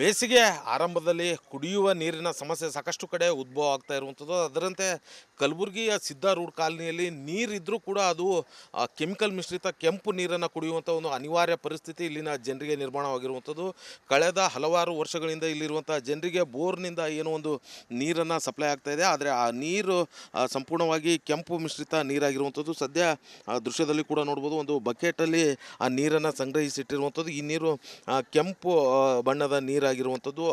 ಬೇಸಿಗೆ ಆರಂಭದಲ್ಲಿ ಕುಡಿಯುವ ನೀರಿನ ಸಮಸ್ಯೆ ಸಾಕಷ್ಟು ಕಡೆ ಉದ್ಭವ ಆಗ್ತಾ ಇರುವಂಥದ್ದು. ಅದರಂತೆ ಕಲಬುರಗಿಯ ಸಿದ್ಧಾರೂಢ ಕಾಲನಿಯಲ್ಲಿ ನೀರಿದ್ದರೂ ಕೂಡ ಅದು ಕೆಮಿಕಲ್ ಮಿಶ್ರಿತ ಕೆಂಪು ನೀರನ್ನು ಕುಡಿಯುವಂಥ ಒಂದು ಅನಿವಾರ್ಯ ಪರಿಸ್ಥಿತಿ ಇಲ್ಲಿನ ಜನರಿಗೆ ನಿರ್ಮಾಣವಾಗಿರುವಂಥದ್ದು. ಕಳೆದ ಹಲವಾರು ವರ್ಷಗಳಿಂದ ಇಲ್ಲಿರುವಂಥ ಜನರಿಗೆ ಬೋರ್ನಿಂದ ಏನೋ ಒಂದು ನೀರನ್ನು ಸಪ್ಲೈ ಆಗ್ತಾ ಇದೆ. ಆದರೆ ಆ ನೀರು ಸಂಪೂರ್ಣವಾಗಿ ಕೆಂಪು ಮಿಶ್ರಿತ ನೀರಾಗಿರುವಂಥದ್ದು. ಸದ್ಯ ದೃಶ್ಯದಲ್ಲಿ ಕೂಡ ನೋಡ್ಬೋದು, ಒಂದು ಬಕೆಟಲ್ಲಿ ಆ ನೀರನ್ನು ಸಂಗ್ರಹಿಸಿಟ್ಟಿರುವಂಥದ್ದು. ಈ ನೀರು ಕೆಂಪು ಬಣ್ಣದ ನೀರಾಗಿರುವಂಥದ್ದು.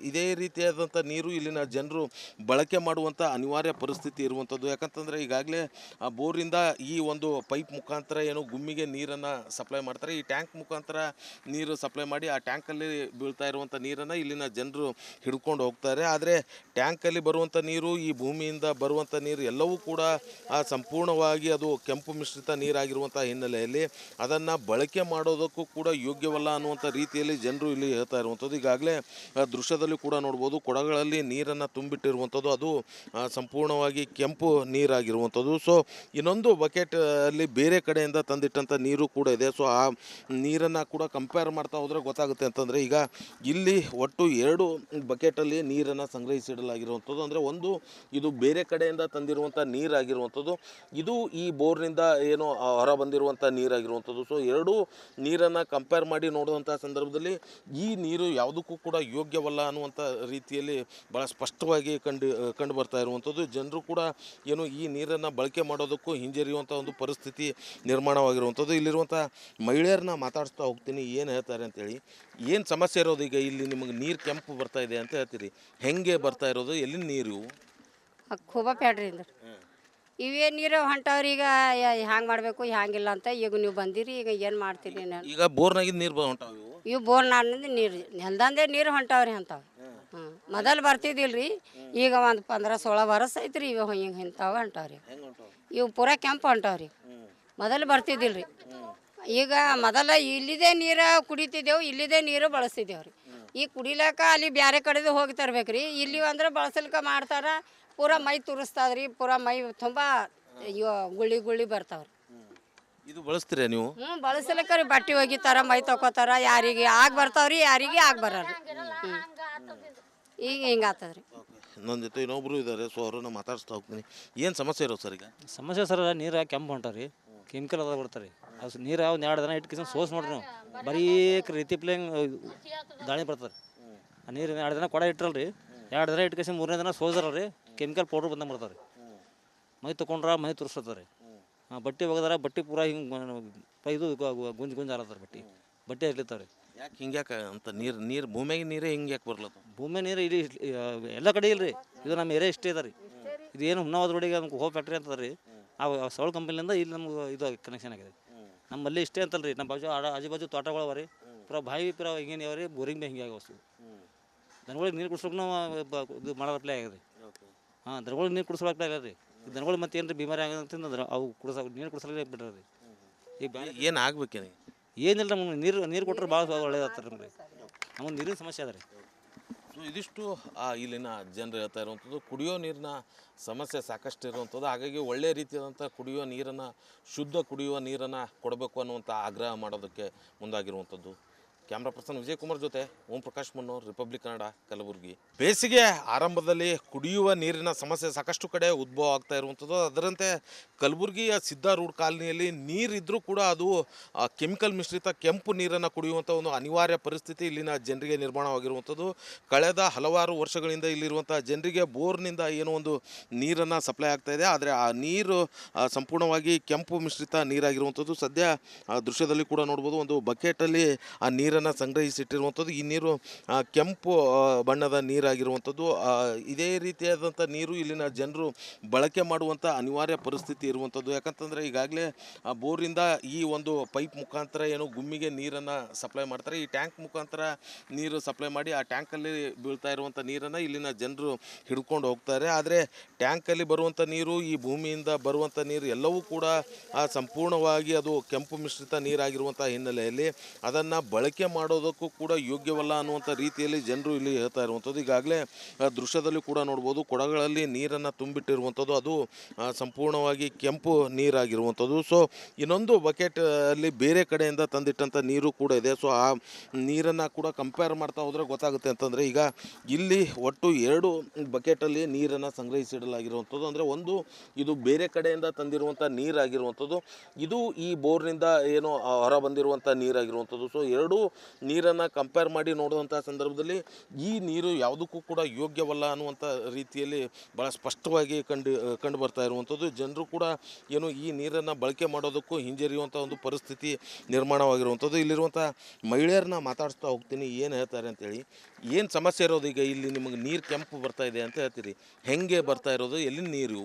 ಇದೇ ರೀತಿಯಾದಂಥ ನೀರು ಇಲ್ಲಿನ ಜನರು ಬಳಕೆ ಮಾಡುವಂಥ ಅನಿವಾರ್ಯ ಪರಿಸ್ಥಿತಿ ಇರುವಂಥದ್ದು. ಯಾಕಂತಂದರೆ ಈಗಾಗಲೇ ಬೋರಿಂದ ಈ ಒಂದು ಪೈಪ್ ಮುಖಾಂತರ ಏನು ಗುಮ್ಮಿಗೆ ನೀರನ್ನು ಸಪ್ಲೈ ಮಾಡ್ತಾರೆ. ಈ ಟ್ಯಾಂಕ್ ಮುಖಾಂತರ ನೀರು ಸಪ್ಲೈ ಮಾಡಿ ಆ ಟ್ಯಾಂಕಲ್ಲಿ ಬೀಳ್ತಾ ಇರುವಂಥ ನೀರನ್ನು ಇಲ್ಲಿನ ಜನರು ಹಿಡ್ಕೊಂಡು ಹೋಗ್ತಾರೆ. ಆದರೆ ಟ್ಯಾಂಕಲ್ಲಿ ಬರುವಂಥ ನೀರು, ಈ ಭೂಮಿಯಿಂದ ಬರುವಂಥ ನೀರು ಎಲ್ಲವೂ ಕೂಡ ಸಂಪೂರ್ಣವಾಗಿ ಅದು ಕೆಂಪು ಮಿಶ್ರಿತ ನೀರಾಗಿರುವಂಥ ಹಿನ್ನೆಲೆಯಲ್ಲಿ ಅದನ್ನು ಬಳಕೆ ಮಾಡೋದಕ್ಕೂ ಕೂಡ ಯೋಗ್ಯವಲ್ಲ ಅನ್ನುವಂಥ ರೀತಿಯಲ್ಲಿ ಜನರು ಇಲ್ಲಿ ಹೇಳ್ತಾ ಇರುವಂಥದ್ದು. ಈಗಾಗಲೇ ದೃಶ್ಯದಲ್ಲಿ ಕೂಡ ನೋಡ್ಬೋದು, ಕೊಡಗಳಲ್ಲಿ ನೀರನ್ನು ತುಂಬಿಟ್ಟಿರುವಂಥದ್ದು, ಅದು ಸಂಪೂರ್ಣವಾಗಿ ಕೆಂಪು ನೀರಾಗಿರುವಂಥದ್ದು. ಸೊ ಇನ್ನೊಂದು ಬಕೆಟ್ ಅಲ್ಲಿ ಬೇರೆ ಕಡೆಯಿಂದ ತಂದಿಟ್ಟಂಥ ನೀರು ಕೂಡ ಇದೆ. ಸೊ ಆ ನೀರನ್ನು ಕೂಡ ಕಂಪೇರ್ ಮಾಡ್ತಾ ಹೋದರೆ ಗೊತ್ತಾಗುತ್ತೆ ಅಂತಂದರೆ, ಈಗ ಇಲ್ಲಿ ಒಟ್ಟು 2 ಬಕೆಟಲ್ಲಿ ನೀರನ್ನು ಸಂಗ್ರಹಿಸಿಡಲಾಗಿರುವಂಥದ್ದು. ಅಂದರೆ ಒಂದು ಇದು ಬೇರೆ ಕಡೆಯಿಂದ ತಂದಿರುವಂಥ ನೀರಾಗಿರುವಂಥದ್ದು, ಇದು ಈ ಬೋರ್ನಿಂದ ಏನು ಹೊರ ಬಂದಿರುವಂಥ ನೀರಾಗಿರುವಂಥದ್ದು. ಸೊ 2 ನೀರನ್ನು ಕಂಪೇರ್ ಮಾಡಿ ನೋಡುವಂಥ ಸಂದರ್ಭದಲ್ಲಿ ಈ ನೀರು ಯಾವುದಕ್ಕೂ ಕೂಡ ಯೋಗ್ಯವಲ್ಲ ಅನ್ನುವಂಥ ರೀತಿಯಲ್ಲಿ ಭಾಳ ಸ್ಪಷ್ಟವಾಗಿ ಕಂಡು ಬರ್ತಾ ಇರುವಂಥದ್ದು. ಜನರು ಕೂಡ ಏನು ಈ ನೀರನ್ನು ಬಳಕೆ ಮಾಡೋದಕ್ಕೂ ಹಿಂಜರಿಯುವಂಥ ಒಂದು ಪರಿಸ್ಥಿತಿ ನಿರ್ಮಾಣವಾಗಿರುವಂಥದ್ದು. ಇಲ್ಲಿರುವಂಥ ಮಹಿಳೆಯರನ್ನ ಮಾತಾಡಿಸ್ತಾ ಹೋಗ್ತೀನಿ, ಏನು ಹೇಳ್ತಾರೆ ಅಂತೇಳಿ. ಏನು ಸಮಸ್ಯೆ ಇರೋದು ಈಗ ಇಲ್ಲಿ? ನಿಮಗೆ ನೀರು ಕೆಂಪು ಬರ್ತಾ ಇದೆ ಅಂತ ಹೇಳ್ತೀರಿ, ಹೆಂಗೆ ಬರ್ತಾ ಇರೋದು? ಎಲ್ಲಿನ ನೀರು ಇವು? ಖೂಬಾ ಪ್ಯಾಡ್ರಿಂದ ಇವೇ ನೀರು ಹೊಂಟವ್ರಿ. ಈಗ ಹ್ಯಾಂಗೆ ಮಾಡಬೇಕು ಹ್ಯಾಂಗಿಲ್ಲ ಅಂತ ಈಗ ನೀವು ಬಂದಿರಿ, ಈಗ ಏನು ಮಾಡ್ತೀರಿ? ನಾನು ಈಗ ಬೋರ್ನಾಗಿದ್ದು ನೀರು ಹೊಂಟಾವ ಇವು ಬೋರ್ನಿಂದ ನೀರು ನೆಲ್ದಂದೇ ನೀರು ಹೊಂಟವ್ರಿ ಅಂತಾವೆ. ಮೊದಲು ಬರ್ತಿದ್ದಿಲ್ರಿ, ಈಗ ಒಂದು 15-16 ವರ್ಷ ಐತ್ರಿ ಇವ ಹಿಂಗೆ ಇಂಥವು ಹೊಂಟವ್ರಿ. ಇವು ಪೂರಾ ಕೆಂಪು ಹೊಂಟವ್ರಿ. ಮೊದಲು ಬರ್ತಿದ್ದಿಲ್ರಿ. ಈಗ ಮೊದಲ ಇಲ್ಲಿದೆ ನೀರು ಕುಡಿತಿದ್ದೆವು, ಇಲ್ಲಿದೆ ನೀರು ಬಳಸ್ತಿದ್ದೇವ್ರಿ. ಈಗ ಕುಡಿಲಾಕ ಅಲ್ಲಿ ಬೇರೆ ಕಡೆದು ಹೋಗಿ ತರ್ಬೇಕ್ರಿ. ಇಲ್ಲಿ ಅಂದ್ರೆ ಬಳಸಲಿಕ್ಕೆ ಮಾಡ್ತಾರೆ, ಪೂರಾ ಮೈ ತುರಿಸ್ತದ್ರಿ, ಪೂರಾ ಮೈ ತುಂಬ ಗುಳ್ಳಿ ಬರ್ತಾವ್ರಿ. ಇದು ಬಳಸ್ತೀರಾ ನೀವು? ಬಳಸಲಿಕ್ಕೆ ರೀ ಬಟ್ಟೆ ಒಗಿತಾರ, ಮೈ ತೊಗೋತಾರ. ಯಾರಿಗೆ ಆಗ ಬರ್ತಾವ್ರಿ, ಯಾರಿಗೆ ಆಗ ಬರಲ್ರಿ. ಈಗ ಹಿಂಗೆ ಆಗ್ತದ್ರಿ. ನನ್ನ ಜೊತೆ ಇನ್ನೊಬ್ರು ಇದ್ದಾರೆ, ಸೊ ಅವ್ರನ್ನ ಮಾತಾಡಿಸ್ತಾ ಹೋಗ್ತೀನಿ. ಏನು ಸಮಸ್ಯೆ ಇರೋದು ಸರ್ ಈಗ? ಸಮಸ್ಯೆ ಸರ್, ನೀರು ಕೆಂಪು ಹೊಂಟಾರಿ, ಕೆಮಿಕಲ್ ಅದ ಬರ್ತಾರೆ. ಅದು ನೀರು ಒಂದು 2 ದಿನ ಇಟ್ಕಿಸ್ ಸೋಸ್ ನೋಡ್ರಿ ನಾವು, ಬರೀ ರೀತಿ ಪ್ಲೇಂಗ್ ದಾಳಿ ಬರ್ತಾರೆ. ಆ ನೀರು 2 ದಿನ ಕೊಡ ಇಟ್ಟರಲ್ರಿ, 2 ದಿನ ಇಟ್ಕಿಸಿ 3ನೇ ದಿನ ಸೋಸರಲ್ರಿ, ಕೆಮಿಕಲ್ ಪೌಡ್ರ್ ಬಂದಂಗೆ ಬರ್ತಾರೆ. ಮೈ ತೊಗೊಂಡ್ರ ಮೈ ತುರ್ಸ್ತಾರೆ. ಬಟ್ಟೆ ಒಗದಾರ, ಬಟ್ಟೆ ಪೂರಾ ಹಿಂಗೆ ಇದು ಗುಂಜ್ ಆಲತ್ತಾರೆ, ಬಟ್ಟೆ ಇರ್ಲಿತ್ತಾವ್ರಿ. ಯಾಕೆ ಹಿಂಗ್ಯಾಕೆ ಅಂತ? ನೀರು ಭೂಮಿಯಾಗ ನೀರೇ ಹಿಂಗೆ ಯಾಕೆ ಬರ್ಲತ್ತ? ಭೂಮಿ ನೀರು ಇಲ್ಲಿ ಎಲ್ಲ ಕಡೆ ಇಲ್ರಿ. ಇದು ನಮ್ಮ ಏರಿಯಾ ಇಷ್ಟೇ ಇದೆ ರೀ. ಇದು ಏನು ಹುನ್ನಾವದ ರೋಡಿಗೆ ನಮ್ಗೆ ಹೋಗಿ ಫ್ಯಾಕ್ಟ್ರಿ ಅಂತದ ರೀ, ಆ ಸೌಳ ಕಂಪನಿಯಿಂದ ಇಲ್ಲಿ ನಮ್ಗೆ ಇದು ಕನೆಕ್ಷನ್ ಆಗಿದೆ. ನಮ್ಮಲ್ಲಿ ಇಷ್ಟೇ ಅಂತಲ್ರಿ, ನಮ್ಮ ಆಜು ಬಾಜು ತೋಟಗಳು ಅವ ರೀ, ಪೂರಾ ಬಾವಿ ಪೂರಾ ಹಿಂಗೇನು ಯಾವ ರೀ, ಬೋರಿಂಗ್ ಹಿಂಗೆ ಆಗ ವಸ್ತು. ದನಗಳಿಗೆ ನೀರು ಕುಡ್ಸೋಕೆ ನಾವು ಇದು ಮಾಡೋ ಅಪ್ಲೈ ಆಗಿದೆ. ದನಗಳಿಗೆ ನೀರು ಕುಡಿಸೋ ಅಪ್ಲೈ ಆಗಲ್ಲ ರೀ. ದನಗಳು ಮತ್ತೆ ಏನು ರೀ ಬಿಮಾರಿ ಆಗಂತಂದ್ರೆ ಅವು ನೀರು ಕುಡಿಸಲೇ ಬಿಡ್ರಿ. ಈಗ ಏನು ಆಗ್ಬೇಕೇನು? ಏನಿಲ್ಲ, ನಮ್ಗೆ ನೀರು ಕೊಟ್ಟರೆ ಭಾಳ ಒಳ್ಳೇದಾಗ್ತಾರೆ. ನಮಗೆ ನೀರಿನ ಸಮಸ್ಯೆ ಅದ ರೀ. ಸೊ ಇದಿಷ್ಟು ಇಲ್ಲಿನ ಜನರು ಹೇಳ್ತಾ ಇರುವಂಥದ್ದು. ಕುಡಿಯೋ ನೀರಿನ ಸಮಸ್ಯೆ ಸಾಕಷ್ಟು ಇರುವಂಥದ್ದು. ಹಾಗಾಗಿ ಒಳ್ಳೆಯ ರೀತಿಯಾದಂಥ ಕುಡಿಯುವ ನೀರನ್ನು, ಶುದ್ಧ ಕುಡಿಯುವ ನೀರನ್ನು ಕೊಡಬೇಕು ಅನ್ನುವಂಥ ಆಗ್ರಹ ಮಾಡೋದಕ್ಕೆ ಮುಂದಾಗಿರುವಂಥದ್ದು. ಕ್ಯಾಮ್ರಾ ಪರ್ಸನ್ ವಿಜಯಕುಮಾರ್ ಜೊತೆ ಓಂ ಪ್ರಕಾಶ್ ಮುನ್ನೋರ್, ರಿಪಬ್ಲಿಕ್ ಕನ್ನಡ, ಕಲಬುರಗಿ. ಬೇಸಿಗೆ ಆರಂಭದಲ್ಲಿ ಕುಡಿಯುವ ನೀರಿನ ಸಮಸ್ಯೆ ಸಾಕಷ್ಟು ಕಡೆ ಉದ್ಭವ ಆಗ್ತಾ ಇರುವಂಥದ್ದು. ಅದರಂತೆ ಕಲಬುರಗಿಯ ಸಿದ್ಧಾರೂಢ ಕಾಲನಿಯಲ್ಲಿ ನೀರಿದ್ದರೂ ಕೂಡ ಅದು ಕೆಮಿಕಲ್ ಮಿಶ್ರಿತ ಕೆಂಪು ನೀರನ್ನು ಕುಡಿಯುವಂಥ ಒಂದು ಅನಿವಾರ್ಯ ಪರಿಸ್ಥಿತಿ ಇಲ್ಲಿನ ಜನರಿಗೆ ನಿರ್ಮಾಣವಾಗಿರುವಂಥದ್ದು. ಕಳೆದ ಹಲವಾರು ವರ್ಷಗಳಿಂದ ಇಲ್ಲಿರುವಂಥ ಜನರಿಗೆ ಬೋರ್ನಿಂದ ಏನೋ ಒಂದು ನೀರನ್ನು ಸಪ್ಲೈ ಆಗ್ತಾ ಇದೆ. ಆದರೆ ಆ ನೀರು ಸಂಪೂರ್ಣವಾಗಿ ಕೆಂಪು ಮಿಶ್ರಿತ ನೀರಾಗಿರುವಂಥದ್ದು. ಸದ್ಯ ದೃಶ್ಯದಲ್ಲಿ ಕೂಡ ನೋಡ್ಬೋದು, ಒಂದು ಬಕೆಟಲ್ಲಿ ಆ ನೀರನ್ನು ಸಂಗ್ರಹಿಸಿಟ್ಟಿರುವಂಥದ್ದು. ಈ ನೀರು ಕೆಂಪು ಬಣ್ಣದ ನೀರಾಗಿರುವಂಥದ್ದು. ಇದೇ ರೀತಿಯಾದಂಥ ನೀರು ಇಲ್ಲಿನ ಜನರು ಬಳಕೆ ಮಾಡುವಂಥ ಅನಿವಾರ್ಯ ಪರಿಸ್ಥಿತಿ ಇರುವಂಥದ್ದು. ಯಾಕಂತಂದರೆ ಈಗಾಗಲೇ ಬೋರಿಂದ ಈ ಒಂದು ಪೈಪ್ ಮುಖಾಂತರ ಏನು ಗುಮ್ಮಿಗೆ ನೀರನ್ನು ಸಪ್ಲೈ ಮಾಡ್ತಾರೆ. ಈ ಟ್ಯಾಂಕ್ ಮುಖಾಂತರ ನೀರು ಸಪ್ಲೈ ಮಾಡಿ ಆ ಟ್ಯಾಂಕಲ್ಲಿ ಬೀಳ್ತಾ ಇರುವಂಥ ನೀರನ್ನು ಇಲ್ಲಿನ ಜನರು ಹಿಡ್ಕೊಂಡು ಹೋಗ್ತಾರೆ. ಆದರೆ ಟ್ಯಾಂಕಲ್ಲಿ ಬರುವಂಥ ನೀರು, ಈ ಭೂಮಿಯಿಂದ ಬರುವಂಥ ನೀರು ಎಲ್ಲವೂ ಕೂಡ ಸಂಪೂರ್ಣವಾಗಿ ಅದು ಕೆಂಪು ಮಿಶ್ರಿತ ನೀರಾಗಿರುವಂಥ ಹಿನ್ನೆಲೆಯಲ್ಲಿ ಅದನ್ನು ಬಳಕೆ ಮಾಡೋದಕ್ಕೂ ಕೂಡ ಯೋಗ್ಯವಲ್ಲ ಅನ್ನುವಂಥ ರೀತಿಯಲ್ಲಿ ಜನರು ಇಲ್ಲಿ ಹೇಳ್ತಾ ಇರುವಂಥದ್ದು. ಈಗಾಗಲೇ ದೃಶ್ಯದಲ್ಲಿ ಕೂಡ ನೋಡ್ಬೋದು, ಕೊಡಗಳಲ್ಲಿ ನೀರನ್ನು ತುಂಬಿಟ್ಟಿರುವಂಥದ್ದು, ಅದು ಸಂಪೂರ್ಣವಾಗಿ ಕೆಂಪು ನೀರಾಗಿರುವಂಥದ್ದು. ಸೊ ಇನ್ನೊಂದು ಬಕೆಟ್ ಅಲ್ಲಿ ಬೇರೆ ಕಡೆಯಿಂದ ತಂದಿಟ್ಟಂಥ ನೀರು ಕೂಡ ಇದೆ. ಸೊ ಆ ನೀರನ್ನು ಕೂಡ ಕಂಪೇರ್ ಮಾಡ್ತಾ ಹೋದರೆ ಗೊತ್ತಾಗುತ್ತೆ ಅಂತಂದರೆ, ಈಗ ಇಲ್ಲಿ ಒಟ್ಟು 2 ಬಕೆಟಲ್ಲಿ ನೀರನ್ನು ಸಂಗ್ರಹಿಸಿಡಲಾಗಿರುವಂಥದ್ದು. ಅಂದರೆ ಒಂದು ಇದು ಬೇರೆ ಕಡೆಯಿಂದ ತಂದಿರುವಂಥ ನೀರಾಗಿರುವಂಥದ್ದು, ಇದು ಈ ಬೋರ್ನಿಂದ ಏನು ಹೊರ ಬಂದಿರುವಂಥ ನೀರಾಗಿರುವಂಥದ್ದು. ಸೊ 2 ನೀರನ್ನು ಕಂಪೇರ್ ಮಾಡಿ ನೋಡುವಂಥ ಸಂದರ್ಭದಲ್ಲಿ ಈ ನೀರು ಯಾವುದಕ್ಕೂ ಕೂಡ ಯೋಗ್ಯವಲ್ಲ ಅನ್ನುವಂಥ ರೀತಿಯಲ್ಲಿ ಭಾಳ ಸ್ಪಷ್ಟವಾಗಿ ಕಂಡು ಬರ್ತಾ ಇರುವಂಥದ್ದು. ಜನರು ಕೂಡ ಏನು ಈ ನೀರನ್ನು ಬಳಕೆ ಮಾಡೋದಕ್ಕೂ ಹಿಂಜರಿಯುವಂಥ ಒಂದು ಪರಿಸ್ಥಿತಿ ನಿರ್ಮಾಣವಾಗಿರುವಂಥದ್ದು. ಇಲ್ಲಿರುವಂಥ ಮಹಿಳೆಯರನ್ನ ಮಾತಾಡಿಸ್ತಾ ಹೋಗ್ತೀನಿ, ಏನು ಹೇಳ್ತಾರೆ ಅಂತೇಳಿ. ಏನು ಸಮಸ್ಯೆ ಇರೋದು ಈಗ ಇಲ್ಲಿ? ನಿಮಗೆ ನೀರು ಕೆಂಪು ಬರ್ತಾ ಇದೆ ಅಂತ ಹೇಳ್ತೀರಿ, ಹೆಂಗೆ ಬರ್ತಾ ಇರೋದು? ಎಲ್ಲಿನ ನೀರು?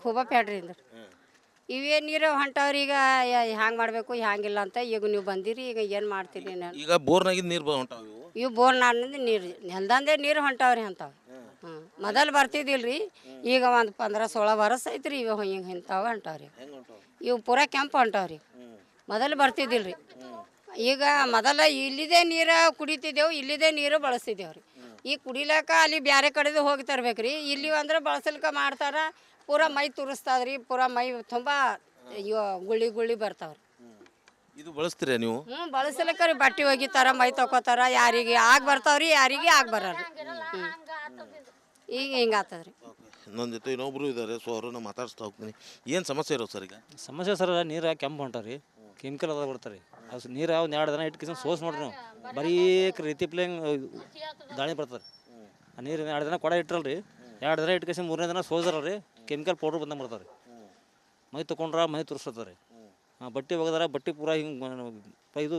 ಖೂಬ ಪ್ಯಾಡ್ರಿ ಅಂದ್ರೆ ಇವೇ ನೀರು ಹೊಂಟವ್ರಿ. ಈಗ ಹ್ಯಾಂಗೆ ಮಾಡಬೇಕು ಹ್ಯಾಂಗಿಲ್ಲ ಅಂತ ಈಗ ನೀವು ಬಂದಿರಿ, ಈಗ ಏನು ಮಾಡ್ತೀರಿ? ನಾನು ಈಗ ಬೋರ್ನಾಗಿದ್ದು ನೀರು ಹೊಂಟಾವ ಇವು ಬೋರ್ ನಾಡಿನಿಂದ ನೀರು ನೆಲ್ದಂದೇ ನೀರು ಹೊಂಟವ್ರಿ ಅಂತಾವೆ. ಮೊದಲು ಬರ್ತಿದ್ದಿಲ್ರಿ, ಈಗ ಒಂದು 15-16 ವರ್ಷ ಐತ್ರಿ ಇವ ಹಿಂಗೆ ಇಂಥವು ಹೊಂಟವ್ರಿ. ಇವು ಪೂರಾ ಕೆಂಪು ಹೊಂಟವ್ರಿ. ಮೊದಲು ಬರ್ತಿದ್ದಿಲ್ರಿ, ಈಗ ಮೊದಲ ಇಲ್ಲಿದೆ ನೀರು ಕುಡಿತಿದ್ದೆವು, ಇಲ್ಲಿದೆ ನೀರು ಬಳಸ್ತಿದ್ದೇವ್ರಿ. ಈಗ ಕುಡಿಲಾಕ ಅಲ್ಲಿ ಬೇರೆ ಕಡೆದು ಹೋಗಿ ತರ್ಬೇಕ್ರಿ. ಇಲ್ಲಿ ಅಂದ್ರೆ ಬಳಸಲ್ಕ ಮಾಡ್ತಾರ, ಪೂರಾ ಮೈ ತುರಿಸ್ತದ್ರಿ, ಪೂರಾ ಮೈ ತುಂಬ ಗುಳಿ ಬರ್ತಾವ್ರಿ. ಇದು ಬಳಸ್ತೀರಾ ನೀವು? ಬಳಸಲಿಕ್ಕ ರೀ, ಬಟ್ಟೆ ಒಗಿತಾರ, ಮೈ ತಗೋತಾರ. ಯಾರಿಗೆ ಆಗ ಬರ್ತಾವ್ರಿ, ಯಾರಿಗೆ ಆಗ ಬರಲ್ಲ. ಈಗ ಹಿಂಗೆ ಆಗ್ತದ್ರಿ. ನನ್ನ ಜೊತೆ ಇನ್ನೊಬ್ರು ಇದ್ದಾರೆ, ಸೊ ಅವ್ರನ್ನ ಮಾತಾಡಿಸ್ತಾ ಹೋಗ್ತೀನಿ. ಏನು ಸಮಸ್ಯೆ ಇರೋದು ಸರ್ ಈಗ? ಸಮಸ್ಯೆ ಸರ್, ನೀರು ಕೆಂಪು ಹೊಂಟಾರಿ, ಕೆಮಿಕಲ್ ಅದ ಬರ್ತಾರೆ. ಅದು ನೀರು ಯಾವ 2 ದಿನ ಇಟ್ಟು ಕಿಸ ಸೋಸ್ ನೋಡ್ರಿ ನಾವು, ಬರೀ ರೀತಿ ಪ್ಲೇಂಗ್ ದಾಳಿ ಬರ್ತಾರೆ. ಆ ನೀರು 2 ದಿನ ಕೊಡ ಇಟ್ಟರಲ್ರಿ, 2 ದಿನ ಇಟ್ಟು ಕಿಸ 3ನೇ ದಿನ ಸೋಸರಲ್ರಿ, ಕೆಮಿಕಲ್ ಪೌಡ್ರ್ ಬಂದಂಗೆ ಬರ್ತಾರೆ. ಮೈ ತೊಗೊಂಡ್ರ ಮೈ ತುರ್ಸ್ತಾರೆ. ಬಟ್ಟೆ ಒಗದಾರ, ಬಟ್ಟೆ ಪೂರಾ ಹಿಂಗೆ ಇದು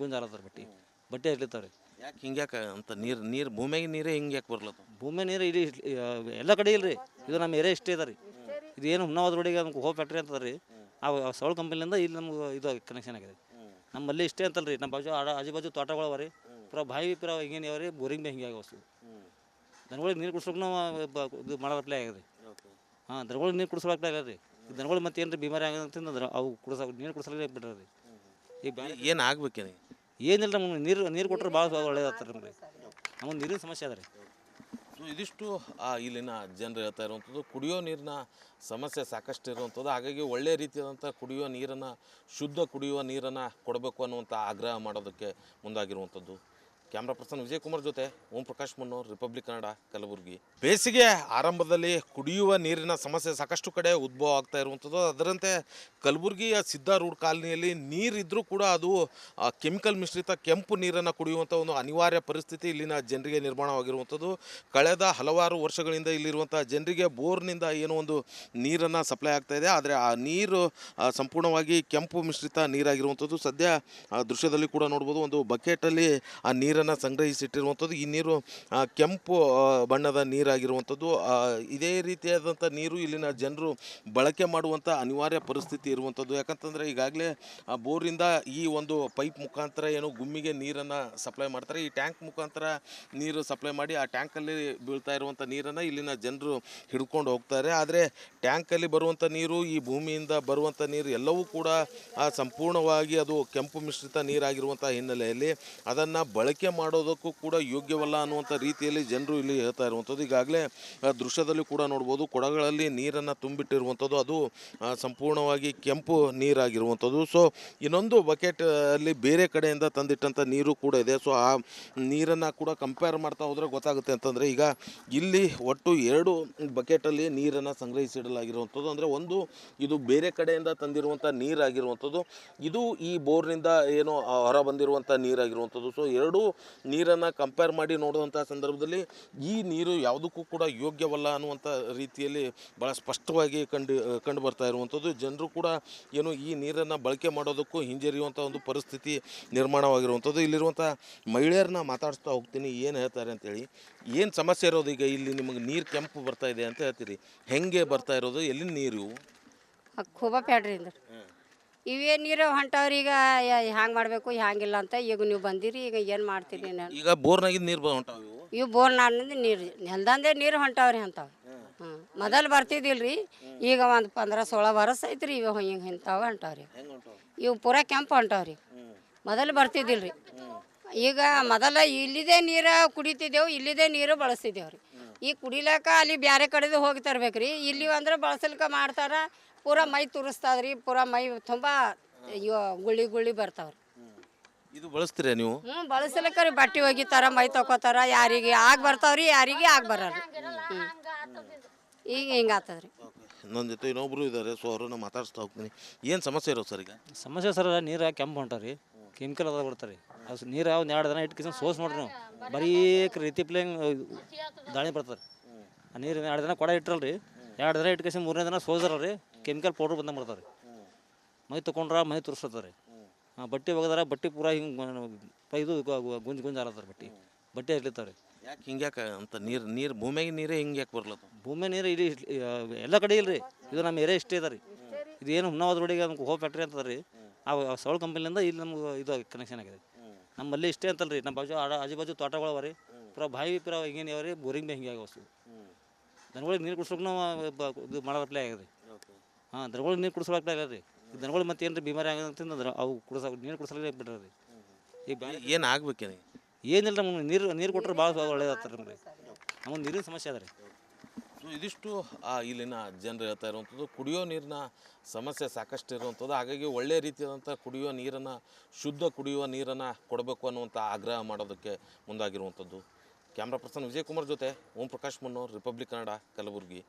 ಗುಂಜ್ ಆಲತ್ತಾರೆ, ಬಟ್ಟೆ ಇರ್ಲಿತ್ತಾವ್ರಿ. ಯಾಕೆ ಹಿಂಗ್ಯಾಕೆ ಅಂತ? ನೀರು ಭೂಮಿಯಾಗಿ ನೀರೇ ಹಿಂಗೆ ಯಾಕೆ ಬರ್ಲತ್ತ? ಭೂಮಿ ನೀರು ಇಲ್ಲಿ ಎಲ್ಲ ಕಡೆ ಇಲ್ರಿ, ಇದು ನಮ್ಮ ಏರಿಯಾ ಇಷ್ಟೇ ಇದೆ ರೀ. ಇದು ಏನು ಹುನ್ನಾವದ್ರೊಳಗೆ ನಮ್ಗೆ ಹೋಪ್ ಫ್ಯಾಕ್ಟ್ರಿ ಅಂತದ ರೀ, ಆ ಸೌಳ ಕಂಪನಿಯಿಂದ ಇಲ್ಲಿ ನಮ್ಗೆ ಇದು ಕನೆಕ್ಷನ್ ಆಗಿದೆ. ನಮ್ಮಲ್ಲಿ ಇಷ್ಟೇ ಅಂತಲ್ಲ ರೀ, ನಮ್ಮ ಬಾಜು ಆಜು ಬಾಜು ತೋಟಗಳು ಅವ ರೀ, ಪೂರಾ ಬಾವಿ ಪೂರಾ ಹಿಂಗೇನು ಯಾವ ರೀ, ಬೋರಿಂಗ್ ಬಿ ಹಿಂಗೆ ಆಗ ವಸ್ತು. ದನಗಳಿಗೆ ನೀರು ಕುಡ್ಸೋಕೆ ನಾವು ಇದು ಮಾಡೋಪ್ಲೇ ಆಗಿದೆ. ದನಗಳಿಗೆ ನೀರು ಕುಡಿಸೋಪ್ಲೇ ಇಲ್ಲ ರೀ. ದನಗಳು ಮತ್ತೆ ಏನು ರೀ ಬಿಮಾರಿ ಆಗಂತಂದ್ರೆ ಅವು ನೀರು ಕುಡಿಸಲೇ ಬಿಡ್ರಿ ರೀ. ಈಗ ಏನು ಆಗ್ಬೇಕೇನೆ? ಏನಿಲ್ಲ, ನಮ್ಗೆ ನೀರು ಕೊಟ್ಟರೆ ಭಾಳ ಒಳ್ಳೇದಾಗ್ತಾರೆ ನಮ್ಗೆ. ನಮಗೆ ನೀರಿನ ಸಮಸ್ಯೆ ಅದ ರೀ. ಸೊ ಇದಿಷ್ಟು ಇಲ್ಲಿನ ಜನರು ಹೇಳ್ತಾ ಇರುವಂಥದ್ದು. ಕುಡಿಯೋ ನೀರಿನ ಸಮಸ್ಯೆ ಸಾಕಷ್ಟು ಇರುವಂಥದ್ದು. ಹಾಗಾಗಿ ಒಳ್ಳೆಯ ರೀತಿಯಾದಂಥ ಕುಡಿಯುವ ನೀರನ್ನು, ಶುದ್ಧ ಕುಡಿಯುವ ನೀರನ್ನು ಕೊಡಬೇಕು ಅನ್ನುವಂಥ ಆಗ್ರಹ ಮಾಡೋದಕ್ಕೆ ಮುಂದಾಗಿರುವಂಥದ್ದು. ಕ್ಯಾಮ್ರಾ ಪರ್ಸನ್ ವಿಜಯ್ ಕುಮಾರ್ ಜೊತೆ ಓಂ ಪ್ರಕಾಶ್ ಮುನ್ನೂರ್, ರಿಪಬ್ಲಿಕ್ ಕನ್ನಡ, ಕಲಬುರಗಿ. ಬೇಸಿಗೆ ಆರಂಭದಲ್ಲಿ ಕುಡಿಯುವ ನೀರಿನ ಸಮಸ್ಯೆ ಸಾಕಷ್ಟು ಕಡೆ ಉದ್ಭವ ಆಗ್ತಾ ಇರುವಂಥದ್ದು. ಅದರಂತೆ ಕಲಬುರಗಿಯ ಸಿದ್ಧ ರೂಢ ಕಾಲನಿಯಲ್ಲಿ ನೀರಿದ್ದರೂ ಕೂಡ ಅದು ಕೆಮಿಕಲ್ ಮಿಶ್ರಿತ ಕೆಂಪು ನೀರನ್ನು ಕುಡಿಯುವಂಥ ಒಂದು ಅನಿವಾರ್ಯ ಪರಿಸ್ಥಿತಿ ಇಲ್ಲಿನ ಜನರಿಗೆ ನಿರ್ಮಾಣವಾಗಿರುವಂಥದ್ದು. ಕಳೆದ ಹಲವಾರು ವರ್ಷಗಳಿಂದ ಇಲ್ಲಿರುವಂಥ ಜನರಿಗೆ ಬೋರ್ನಿಂದ ಏನೋ ಒಂದು ನೀರನ್ನು ಸಪ್ಲೈ ಆಗ್ತಾ ಇದೆ, ಆದರೆ ಆ ನೀರು ಸಂಪೂರ್ಣವಾಗಿ ಕೆಂಪು ಮಿಶ್ರಿತ ನೀರಾಗಿರುವಂಥದ್ದು. ಸದ್ಯ ದೃಶ್ಯದಲ್ಲಿ ಕೂಡ ನೋಡ್ಬೋದು, ಒಂದು ಬಕೆಟಲ್ಲಿ ಆ ನೀರನ್ನು ಸಂಗ್ರಹಿಸಿಟ್ಟಿರುವಂಥದ್ದು. ಈ ನೀರು ಕೆಂಪು ಬಣ್ಣದ ನೀರಾಗಿರುವಂಥದ್ದು. ಇದೇ ರೀತಿಯಾದಂಥ ನೀರು ಇಲ್ಲಿನ ಜನರು ಬಳಕೆ ಮಾಡುವಂಥ ಅನಿವಾರ್ಯ ಪರಿಸ್ಥಿತಿ ಇರುವಂಥದ್ದು. ಯಾಕಂತಂದರೆ ಈಗಾಗಲೇ ಬೋರಿಂದ ಈ ಒಂದು ಪೈಪ್ ಮುಖಾಂತರ ಏನು ಗುಮ್ಮಿಗೆ ನೀರನ್ನು ಸಪ್ಲೈ ಮಾಡ್ತಾರೆ, ಈ ಟ್ಯಾಂಕ್ ಮುಖಾಂತರ ನೀರು ಸಪ್ಲೈ ಮಾಡಿ ಆ ಟ್ಯಾಂಕಲ್ಲಿ ಬೀಳ್ತಾ ಇರುವಂಥ ನೀರನ್ನು ಇಲ್ಲಿನ ಜನರು ಹಿಡ್ಕೊಂಡು ಹೋಗ್ತಾರೆ. ಆದರೆ ಟ್ಯಾಂಕಲ್ಲಿ ಬರುವಂಥ ನೀರು, ಈ ಭೂಮಿಯಿಂದ ಬರುವಂಥ ನೀರು ಎಲ್ಲವೂ ಕೂಡ ಸಂಪೂರ್ಣವಾಗಿ ಅದು ಕೆಂಪು ಮಿಶ್ರಿತ ನೀರಾಗಿರುವಂಥ ಹಿನ್ನೆಲೆಯಲ್ಲಿ ಅದನ್ನು ಬಳಕೆ ಮಾಡೋದಕ್ಕೂ ಕೂಡ ಯೋಗ್ಯವಲ್ಲ ಅನ್ನುವಂಥ ರೀತಿಯಲ್ಲಿ ಜನರು ಇಲ್ಲಿ ಹೇಳ್ತಾ ಇರುವಂಥದ್ದು. ಈಗಾಗಲೇ ದೃಶ್ಯದಲ್ಲಿ ಕೂಡ ನೋಡ್ಬೋದು, ಕೊಡಗಳಲ್ಲಿ ನೀರನ್ನು ತುಂಬಿಟ್ಟಿರುವಂಥದ್ದು, ಅದು ಸಂಪೂರ್ಣವಾಗಿ ಕೆಂಪು ನೀರಾಗಿರುವಂಥದ್ದು. ಸೊ ಇನ್ನೊಂದು ಬಕೆಟ್ ಅಲ್ಲಿ ಬೇರೆ ಕಡೆಯಿಂದ ತಂದಿಟ್ಟಂಥ ನೀರು ಕೂಡ ಇದೆ. ಸೊ ಆ ನೀರನ್ನು ಕೂಡ ಕಂಪೇರ್ ಮಾಡ್ತಾ ಹೋದರೆ ಗೊತ್ತಾಗುತ್ತೆ ಅಂತಂದರೆ, ಈಗ ಇಲ್ಲಿ ಒಟ್ಟು 2 ಬಕೆಟಲ್ಲಿ ನೀರನ್ನು ಸಂಗ್ರಹಿಸಿಡಲಾಗಿರುವಂಥದ್ದು. ಅಂದರೆ ಒಂದು ಇದು ಬೇರೆ ಕಡೆಯಿಂದ ತಂದಿರುವಂಥ ನೀರಾಗಿರುವಂಥದ್ದು, ಇದು ಈ ಬೋರ್ನಿಂದ ಏನು ಹೊರ ಬಂದಿರುವಂಥ ನೀರಾಗಿರುವಂಥದ್ದು. ಸೊ 2 ನೀರನ್ನು ಕಂಪೇರ್ ಮಾಡಿ ನೋಡುವಂಥ ಸಂದರ್ಭದಲ್ಲಿ ಈ ನೀರು ಯಾವುದಕ್ಕೂ ಕೂಡ ಯೋಗ್ಯವಲ್ಲ ಅನ್ನುವಂಥ ರೀತಿಯಲ್ಲಿ ಭಾಳ ಸ್ಪಷ್ಟವಾಗಿ ಕಂಡು ಬರ್ತಾ ಇರುವಂಥದ್ದು. ಜನರು ಕೂಡ ಏನು ಈ ನೀರನ್ನು ಬಳಕೆ ಮಾಡೋದಕ್ಕೂ ಹಿಂಜರಿಯುವಂಥ ಒಂದು ಪರಿಸ್ಥಿತಿ ನಿರ್ಮಾಣವಾಗಿರುವಂಥದ್ದು. ಇಲ್ಲಿರುವಂಥ ಮಹಿಳೆಯರನ್ನ ಮಾತಾಡಿಸ್ತಾ ಹೋಗ್ತೀನಿ, ಏನು ಹೇಳ್ತಾರೆ ಅಂತೇಳಿ. ಏನು ಸಮಸ್ಯೆ ಇರೋದು ಈಗ ಇಲ್ಲಿ? ನಿಮಗೆ ನೀರು ಕೆಂಪು ಬರ್ತಾ ಇದೆ ಅಂತ ಹೇಳ್ತೀರಿ, ಹೆಂಗೆ ಬರ್ತಾ ಇರೋದು? ಎಲ್ಲಿನ ನೀರು? ಖೂಬ ಪ್ಯಾಡ್ರಿ ಅಂದ್ರೆ ಇವೇ ನೀರು ಹೊಂಟವ್ರಿ. ಈಗ ಹ್ಯಾಂಗೆ ಮಾಡಬೇಕು ಹ್ಯಾಂಗಿಲ್ಲ ಅಂತ ಈಗ ನೀವು ಬಂದಿರಿ, ಈಗ ಏನು ಮಾಡ್ತೀರಿ? ನಾನು ಈಗ ಬೋರ್ನಾಗಿದ್ದು ನೀರು ಹೊಂಟಾವ ಇವು ಬೋರ್ ನಾಡಿನಿಂದ ನೀರು ನೆಲ್ದಂದೇ ನೀರು ಹೊಂಟವ್ರಿ ಅಂತಾವೆ. ಮೊದಲು ಬರ್ತಿದ್ದಿಲ್ರಿ, ಈಗ ಒಂದು 15-16 ವರ್ಷ ಐತ್ರಿ ಇವ ಹಿಂಗೆ ಇಂಥವು ಹೊಂಟವ್ರಿ. ಇವು ಪೂರಾ ಕೆಂಪು ಹೊಂಟವ್ರಿ. ಮೊದಲು ಬರ್ತಿದ್ದಿಲ್ಲ ರೀ. ಈಗ ಮೊದಲ ಇಲ್ಲಿದೆ ನೀರು ಕುಡಿತಿದ್ದೆವು, ಇಲ್ಲಿದೆ ನೀರು ಬಳಸ್ತಿದ್ದೇವೆ ರೀ. ಈಗ ಕುಡಿಲಾಕ ಅಲ್ಲಿ ಬೇರೆ ಕಡೆದು ಹೋಗಿ ತರ್ಬೇಕು ರೀ. ಇಲ್ಲಿ ಅಂದ್ರೆ ಬಳಸಲ್ಕ ಮಾಡ್ತಾರ, ಪೂರಾ ಮೈ ತುರಿಸ್ತದ್ರಿ, ಪೂರಾ ಮೈ ತುಂಬ ಗುಳಿ ಗುಳಿ ಬರ್ತಾವ್ರಿ. ಇದು ಬಳಸ್ತೀರಾ ನೀವು? ಬಳಸಲಿಕ್ಕ ರೀ ಬಟ್ಟೆ ಒಗಿತಾರ, ಮೈ ತೊಗೋತಾರ, ಯಾರಿಗೆ ಆಗ ಬರ್ತಾವ್ರಿ, ಯಾರಿಗೆ ಆಗ ಬರಲ್ಲ. ಈಗ ಹಿಂಗೆ ಆಗ್ತದ್ರಿ. ನನ್ನ ಜೊತೆ ಇನ್ನೊಬ್ರು ಇದ್ದಾರೆ, ಸೊ ಅವ್ರನ್ನ ಮಾತಾಡಿಸ್ತಾ ಹೋಗ್ತೀನಿ. ಏನು ಸಮಸ್ಯೆ ಇರೋದು ಸರ್ ಈಗ? ಸಮಸ್ಯೆ ಸರ್, ನೀರು ಕೆಂಪು ಹೊಂಟಾವ ರೀ, ಕೆಮಿಕಲ್ ಅದ ಬರ್ತಾರೆ ರೀ. ಅದು ನೀರು ಒಂದು 2 ದಿನ ಇಟ್ಕಿಸ್ ಸೋಸ್ ನೋಡ್ರಿ ನೀವು, ಬರೀ ರೀತಿ ಪ್ಲೇಂಗ್ ದಾಳಿ ಬರ್ತಾರೆ. ಆ ನೀರು 2 ದಿನ ಕೊಡ ಇಟ್ಟರಲ್ರಿ, 2 ದಿನ ಇಟ್ಕಿಸಿ 3ನೇ ದಿನ ಸೋಸ್ದಾರ ರೀ, ಕೆಮಿಕಲ್ ಪೌಡ್ರ್ ಬಂದಂಗೆ ಬರ್ತಾರೆ ರೀ. ಮೈ ತೊಗೊಂಡ್ರೆ ಮೈ ತುರ್ಸ್ತಾರೆ. ಬಟ್ಟೆ ಒಗದಾರ, ಬಟ್ಟೆ ಪೂರಾ ಹಿಂಗೆ ಇದು ಗುಂಜು ಗುಂಜು ಆಲತ್ತಾರೆ, ಬಟ್ಟೆ ಇರ್ಲಿತ್ತಾವೆ ರೀ. ಯಾಕೆ ಹಿಂಗ್ಯಾಕೆ ಅಂತ ನೀರು ಭೂಮಿಯಾಗಿ ನೀರೇ ಹಿಂಗೆ ಯಾಕೆ ಬರ್ಲತ್ತ? ಭೂಮಿ ನೀರು ಇಲ್ಲಿ ಎಲ್ಲ ಕಡೆ ಇಲ್ಲ ರೀ. ಇದು ನಮ್ಮ ಏರಿಯಾ ಇಷ್ಟೇ ಇದೆ ರೀ. ಇದು ಏನು ಹುನ್ನಾವದ ರೋಡಿಗೆ ನಮ್ಗೆ ಹೋಪ್ ಫ್ಯಾಕ್ಟ್ರಿ ಅಂತದ ರೀ, ಆ ಸೌಳ ಕಂಪನಿಯಿಂದ ಇಲ್ಲಿ ನಮ್ಗೆ ಇದು ಕನೆಕ್ಷನ್ ಆಗಿದೆ. ನಮ್ಮಲ್ಲಿ ಇಷ್ಟೇ ಅಂತಲ್ಲ ರೀ, ನಮ್ಮ ಬಾಜು ಆಜು ಬಾಜು ತೋಟಗಳು ಅವ ರೀ, ಪೂರಾ ಬಾವಿ ಪೂರಾ ಹಿಂಗೇನು ಯಾವ ರೀ, ಬೋರಿಂಗ್ ಬಿ ಹಿಂಗೆ ಆಗವಸ್ತು. ದನಗಳಿಗೆ ನೀರು ಕುಡ್ಸೋಕೆ ನಾವು ಇದು ಮಾಡೋಪ್ಲೇ ಆಗಿದೆ ರೀ. ದನಗಳಿಗೆ ನೀರು ಕುಡಿಸ್ಲಾಗ್ತಾ ಇಲ್ಲ ರೀ. ದನಗಳು ಮತ್ತೆ ಏನು ರೀ ಬಿಮಾರಿ ಆಗಂತಂದ್ರೆ ಅವು ನೀರು ಕುಡಿಸಲೇ ಬಿಡ್ರಿ ರೀ. ಈಗ ಏನು ಆಗ್ಬೇಕೇನು? ಏನಿಲ್ಲ, ನಮ್ಗೆ ನೀರು ಕೊಟ್ಟರೆ ಭಾಳ ಒಳ್ಳೇದಾಗ್ತಾರೆ ನಮ್ಗೆ. ನಮಗೆ ನೀರಿನ ಸಮಸ್ಯೆ ಅದ ರೀ. ಸೊ ಇದಿಷ್ಟು ಇಲ್ಲಿನ ಜನರು ಹೇಳ್ತಾ ಇರುವಂಥದ್ದು. ಕುಡಿಯೋ ನೀರಿನ ಸಮಸ್ಯೆ ಸಾಕಷ್ಟು ಇರುವಂಥದ್ದು. ಹಾಗಾಗಿ ಒಳ್ಳೆಯ ರೀತಿಯಾದಂಥ ಕುಡಿಯುವ ನೀರನ್ನು, ಶುದ್ಧ ಕುಡಿಯುವ ನೀರನ್ನು ಕೊಡಬೇಕು ಅನ್ನುವಂಥ ಆಗ್ರಹ ಮಾಡೋದಕ್ಕೆ ಮುಂದಾಗಿರುವಂಥದ್ದು. ಕ್ಯಾಮ್ರಾ ಪರ್ಸನ್ ವಿಜಯಕುಮಾರ್ ಜೊತೆ ಓಂ ಪ್ರಕಾಶ್ ಮುನ್ನೋರ್, ರಿಪಬ್ಲಿಕ್ ಕನ್ನಡ, ಕಲಬುರಗಿ.